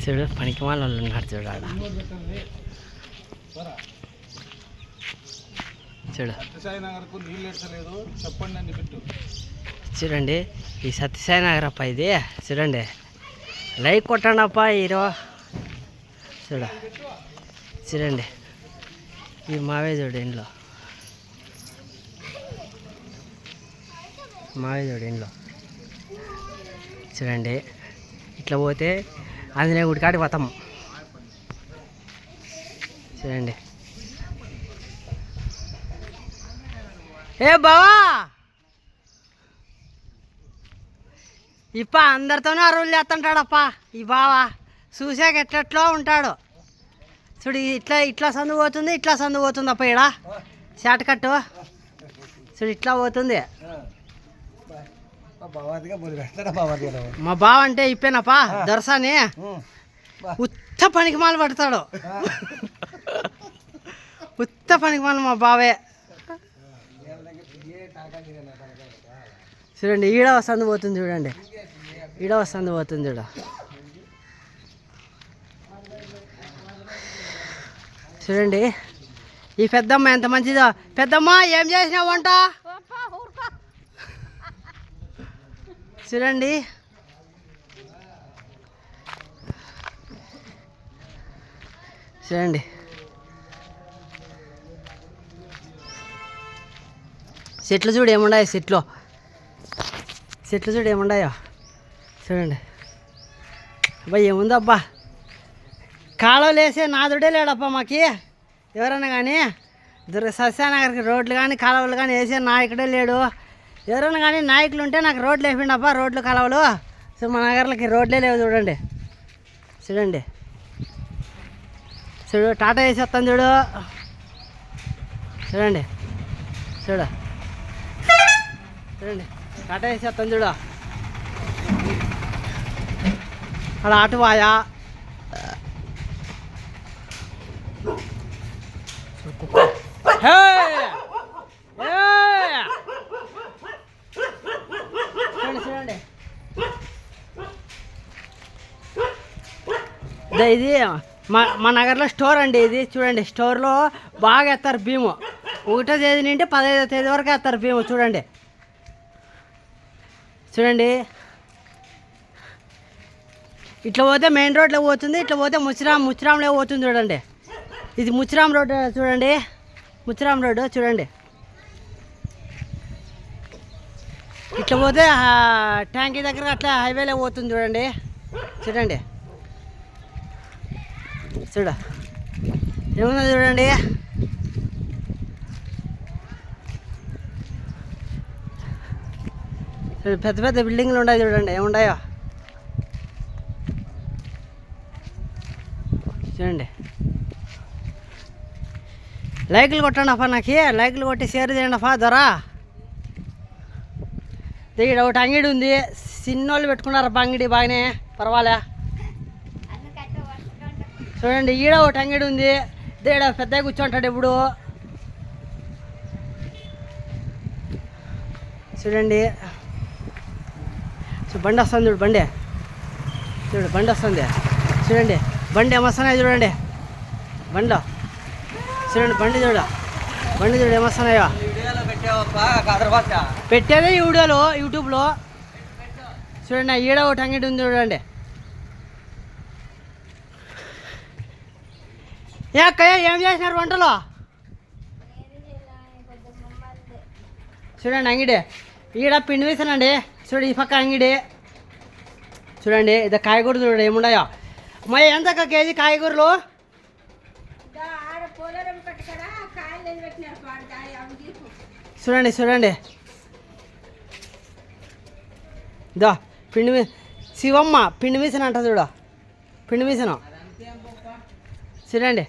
చూడు పనికి వాళ్ళు ఉన్నారు చూడు ఆడ చూడు చూడండి ఈ సత్యసాయి నగర్ అప్ప ఇది చూడండి లైక్ కొట్టండి అప్ప హీరో చూడండి ఈ మావే చూడు ఇంట్లో చూడండి ఇట్లా పోతే ఆంజనేయ గుడి కాడికి పోతాం చూడండి ఏ బావా ఇప్ప అందరితోనూ అరువులు చేస్తుంటాడప్ప ఈ బావా చూసాక ఎట్లట్లో ఉంటాడు చూడు ఇట్లా సందు పోతుంది అప్ప ఈడ షార్ట్ కట్టు చూడు ఇట్లా పోతుంది మా బావ అంటే ఇప్పేనప్పా దొరసాని ఉత్త పనికి మాలు పడతాడు ఉత్త పనికి మాలు మా బావే చూడండి ఈడ వస్తుంది పోతుంది చూడండి చూడ చూడండి ఈ పెద్దమ్మ ఎంత మంచిదో పెద్దమ్మ ఏం చేసినావు వంట చూడండి చెట్లు చూడు ఏముండాయో చెట్లు చూడు ఏముండాయో చూడండి అబ్బా ఏముందబ్బా కాలువలు వేసే నాదుడే లేడప్పా మాకి ఎవరన్నా కానీ సత్యసాయినగర్కి రోడ్లు కానీ కాలువలు కానీ వేసే నాయకుడే లేడు ఎవరైనా కానీ నాయకులు ఉంటే నాకు రోడ్లు వేసిండప్ప రోడ్లు కాలువలు సో మా నగర్లకి రోడ్లే లేవు చూడండి టాటా వేసి వస్తాను చూడండి టాటా వేసి వస్తాను చూడు అక్కడ ఆటువాయా చూడండి ఇది మా నగర్లో స్టోర్ అండి ఇది చూడండి స్టోర్లో బాగా ఎత్తారు భీము 1వ తేదీ నుండి 15వ తేదీ వరకు ఎత్తారు భీము చూడండి ఇట్లా పోతే మెయిన్ రోడ్లో పోతుంది ఇట్లా పోతే ముచ్చిరాంలో పోతుంది చూడండి ఇది ముచ్చిరాం రోడ్డు చూడండి చూడండి ఇట్లా పోతే ట్యాంకీ దగ్గర అట్లా హైవేలో పోతుంది చూడండి ఏముందో చూడండి పెద్ద బిల్డింగ్లు ఉన్నాయి చూడండి ఏముండాయో చూడండి లైకులు కొట్టండి అప్ప నాకు లైకులు కొట్టి షేర్ చేయండి అప్ప దొరా ఇక్కడ ఒకటి అంగిడి ఉంది చిన్నోళ్ళు పెట్టుకున్నారప్ప అంగిడి బాగానే పర్వాలే చూడండి ఈడ ఒకటి అంగిడి ఉంది ఈడ పెద్దగా కూర్చుంటాడు ఎప్పుడు చూడండి బండి వస్తుంది బండి వస్తుంది చూడండి బండి ఏమొస్తున్నాయి చూడండి బండిలో చూడండి బండి చూడు ఏమొస్తున్నాయో పెట్టేదే యూట్యూబ్లో చూడండి ఈడ ఒకటి అంగడి ఉంది చూడండి ఏ అక్కయ్య ఏం చేసినారు వంటలో చూడండి అంగిడి ఈడ పిండి వేసానండి చూడండి ఈ పక్క అంగిడి చూడండి ఇది కాయగూరలు చూడండి ఏముండాయో మరి ఎంతక్క కేజీ కాయగూరలు చూడండి దా పిండి శివమ్మ పిండి మీసిన అంట పిండి మీసను చూడండి